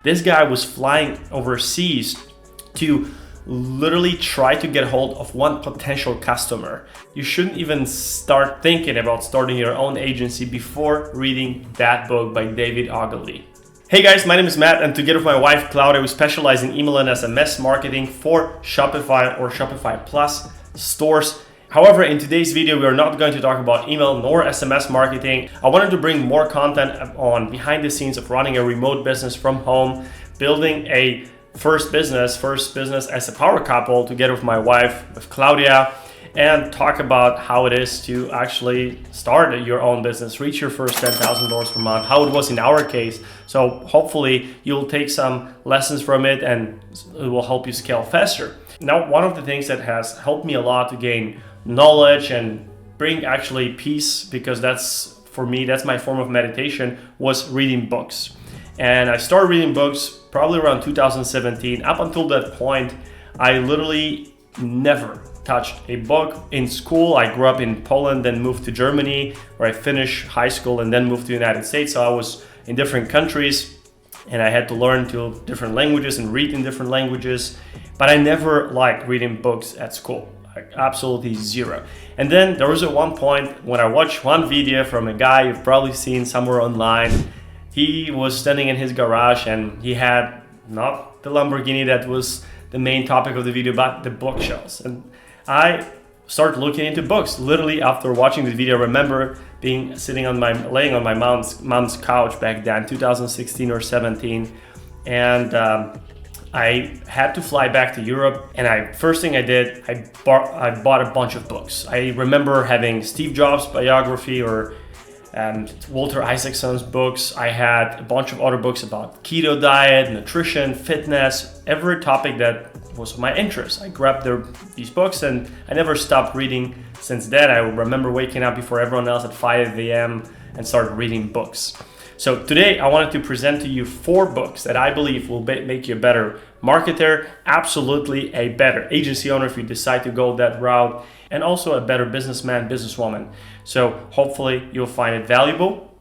This guy was flying overseas to literally try to get hold of one potential customer. You shouldn't even start thinking about starting your own agency before reading that book by David Ogilvy. Hey guys, my name is Matt, and together with my wife Claudia, we specialize in email and SMS marketing for Shopify or Shopify Plus stores. However, in today's video, we are not going to talk about email nor SMS marketing. I wanted to bring more content on behind the scenes of running a remote business from home, building a first business as a power couple together with my wife, with Claudia, and talk about how it is to actually start your own business, reach your first $10,000 per month, how it was in our case. So hopefully you'll take some lessons from it and it will help you scale faster. Now, one of the things that has helped me a lot to gain knowledge and bring actually peace, because that's, for me, that's my form of meditation, was reading books. And I started reading books probably around 2017. Up until that point, I literally never touched a book. In school, I grew up in Poland, then moved to Germany, where I finished high school and then moved to the United States. So I was in different countries and I had to learn two different languages and read in different languages. But I never liked reading books at school. Like absolutely zero. And then there was at one point when I watched one video from a guy you've probably seen somewhere online. He was standing in his garage and he had not the Lamborghini that was the main topic of the video, but the bookshelves. And I started looking into books. Literally after watching the video, I remember laying on my mom's couch back then, 2016 or 17, and I had to fly back to Europe, and first thing I did, I bought a bunch of books. I remember having Steve Jobs' biography or Walter Isaacson's books. I had a bunch of other books about keto diet, nutrition, fitness, every topic that was of my interest. I grabbed these books and I never stopped reading since then. I remember waking up before everyone else at 5 a.m. and started reading books. So today I wanted to present to you 4 books that I believe will make you a better marketer, absolutely a better agency owner if you decide to go that route, and also a better businessman, businesswoman. So hopefully you'll find it valuable.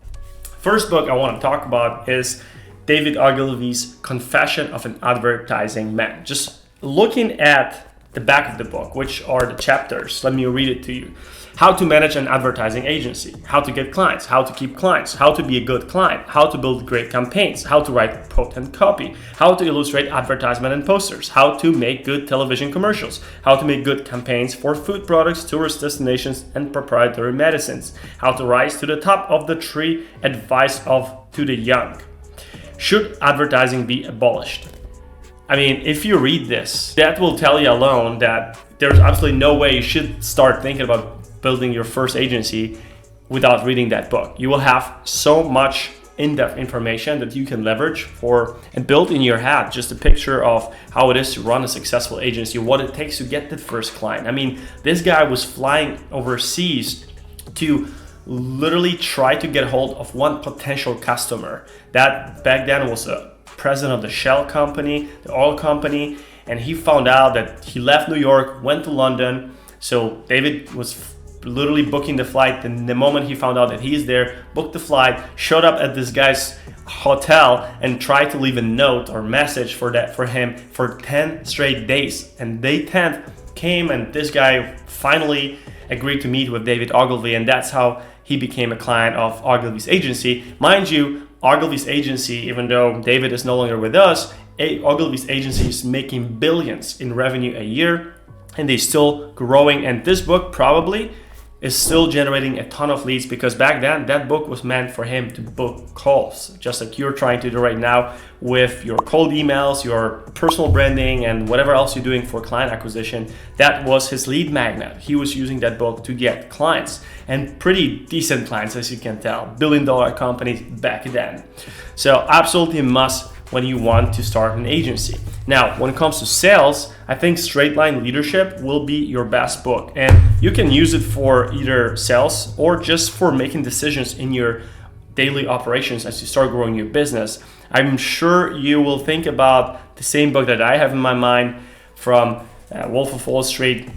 First book I want to talk about is David Ogilvy's Confession of an Advertising Man. Just looking at the back of the book, which are the chapters, let me read it to you. How to manage an advertising agency, how to get clients, how to keep clients, how to be a good client, how to build great campaigns, how to write potent copy, how to illustrate advertisement and posters, how to make good television commercials, how to make good campaigns for food products, tourist destinations, and proprietary medicines, how to rise to the top of the tree, advice to the young. Should advertising be abolished? I mean, if you read this, that will tell you alone that there's absolutely no way you should start thinking about building your first agency without reading that book. You will have so much in-depth information that you can leverage and build in your head just a picture of how it is to run a successful agency, what it takes to get the first client. I mean, this guy was flying overseas to literally try to get hold of one potential customer. That back then was a president of the Shell company, the oil company, and he found out that he left New York, went to London. So David was literally booking the flight, and the moment he found out that he's there, booked the flight, showed up at this guy's hotel and tried to leave a note or message for him for 10 straight days. And day 10 came and this guy finally agreed to meet with David Ogilvy, and that's how he became a client of Ogilvy's agency. Mind you, Ogilvy's agency, even though David is no longer with us, Ogilvy's agency is making billions in revenue a year, and they're still growing. And this book probably is still generating a ton of leads, because back then that book was meant for him to book calls, just like you're trying to do right now with your cold emails, your personal branding, and whatever else you're doing for client acquisition. That was his lead magnet. He was using that book to get clients, and pretty decent clients, as you can tell, billion-dollar companies back then. So absolutely a must when you want to start an agency. Now, when it comes to sales, I think Straight Line Leadership will be your best book, and you can use it for either sales or just for making decisions in your daily operations as you start growing your business. I'm sure you will think about the same book that I have in my mind from Wolf of Wall Street,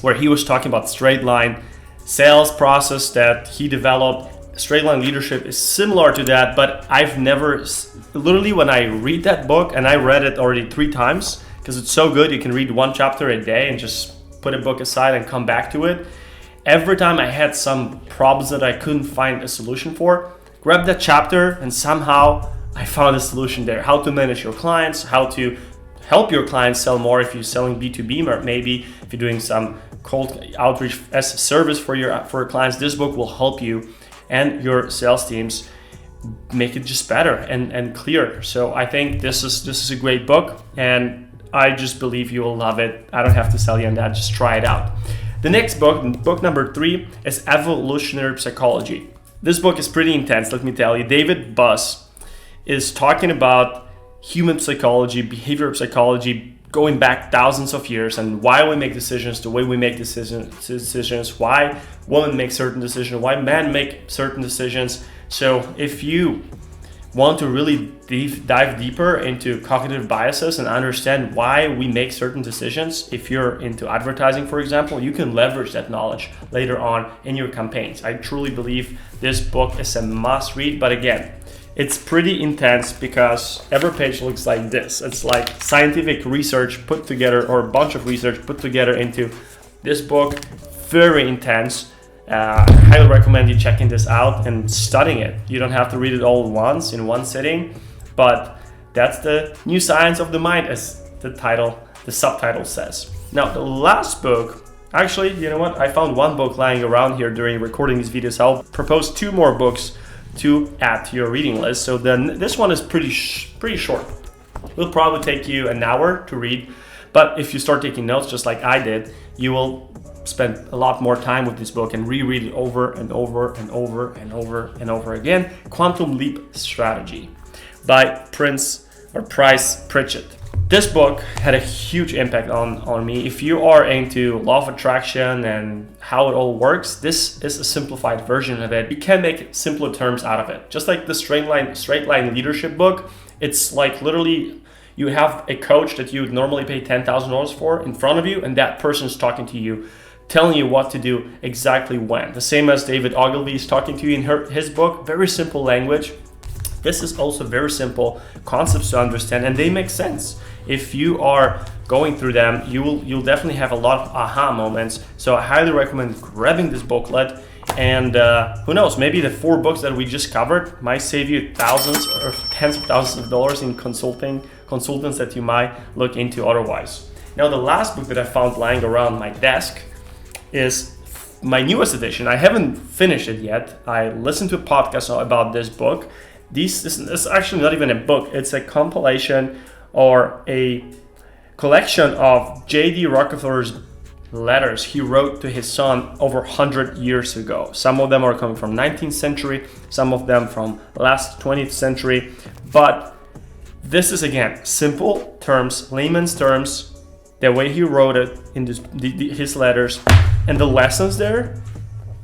where he was talking about straight line sales process that he developed Straight Line Leadership is similar to that, but I've never, literally when I read that book, and I read it already 3 times, because it's so good, you can read 1 chapter a day and just put a book aside and come back to it. Every time I had some problems that I couldn't find a solution for, grab that chapter and somehow I found a solution there. How to manage your clients, how to help your clients sell more if you're selling B2B, or maybe if you're doing some cold outreach as a service for your clients. This book will help you and your sales teams make it just better and clearer. So I think this is a great book, and I just believe you will love it. I don't have to sell you on that, just try it out. The next book number 3, is Evolutionary Psychology. This book is pretty intense, let me tell you. David Buss is talking about human psychology, behavioral psychology, going back thousands of years, and why we make decisions the way we make decisions, why women make certain decisions, why men make certain decisions. So if you want to really dive deeper into cognitive biases and understand why we make certain decisions, if you're into advertising, for example, you can leverage that knowledge later on in your campaigns. I truly believe this book is a must read, but again, it's pretty intense because every page looks like this. It's like scientific research put together, or a bunch of research put together into this book. Very intense. I highly recommend you checking this out and studying it. You don't have to read it all at once in one sitting, but that's the new science of the mind, as the subtitle says. Now, the last book, actually, you know what? I found 1 book lying around here during recording these videos. I'll propose 2 more books to add to your reading list. So then this one is pretty short. It'll probably take you an hour to read, but if you start taking notes just like I did, you will spend a lot more time with this book and reread it over and over and over and over and over again. Quantum Leap Strategy by Price Pritchett. This book had a huge impact on me. If you are into law of attraction and how it all works, this is a simplified version of it. You can make simpler terms out of it. Just like the Straight Line Leadership book, it's like literally you have a coach that you would normally pay $10,000 for in front of you, and that person's talking to you, telling you what to do exactly when. The same as David Ogilvy is talking to you in his book. Very simple language. This is also very simple concepts to understand, and they make sense. If you are going through them, you'll definitely have a lot of aha moments. So I highly recommend grabbing this booklet, and who knows, maybe the 4 books that we just covered might save you thousands or tens of thousands of dollars in consultants that you might look into otherwise. Now, the last book that I found lying around my desk is my newest edition. I haven't finished it yet. I listened to a podcast about this book. This is actually not even a book. It's a compilation or a collection of J.D. Rockefeller's letters he wrote to his son over 100 years ago. Some of them are coming from 19th century, some of them from last 20th century. But this is, again, simple terms, layman's terms, the way he wrote it in his letters, and the lessons there,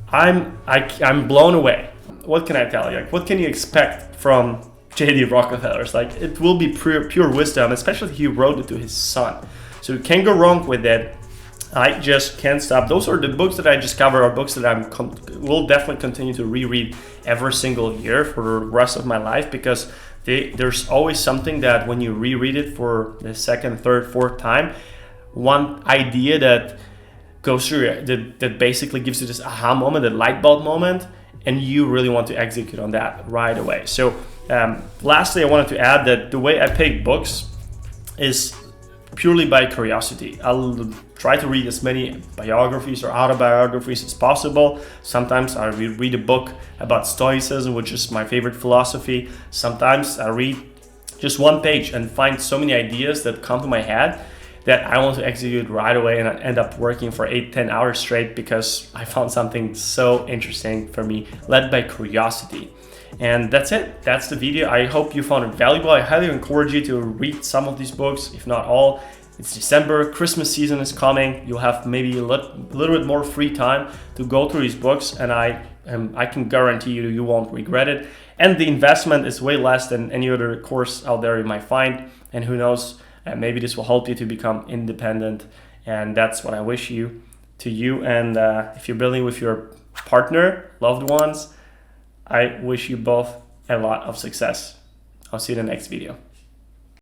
I'm blown away. What can I tell you? Like, what can you expect from J.D. Rockefeller's? Like, it will be pure wisdom, especially he wrote it to his son. So you can't go wrong with it. I just can't stop. Those are the books that I just covered, are books that I will definitely continue to reread every single year for the rest of my life, because there's always something that when you reread it for the second, third, fourth time, one idea that goes through that basically gives you this aha moment, that light bulb moment, and you really want to execute on that right away. So lastly, I wanted to add that the way I pick books is purely by curiosity. I'll try to read as many biographies or autobiographies as possible. Sometimes I read a book about Stoicism, which is my favorite philosophy. Sometimes I read just one page and find so many ideas that come to my head that I want to execute right away, and I end up working for 8-10 hours straight because I found something so interesting for me, led by curiosity. And that's it. That's the video. I hope you found it valuable. I highly encourage you to read some of these books, if not all. It's December, Christmas season is coming. You'll have maybe a little bit more free time to go through these books, and I can guarantee you won't regret it. And the investment is way less than any other course out there you might find. And who knows, maybe this will help you to become independent. And that's what I wish to you. And if you're building with your partner, loved ones, I wish you both a lot of success. I'll see you in the next video.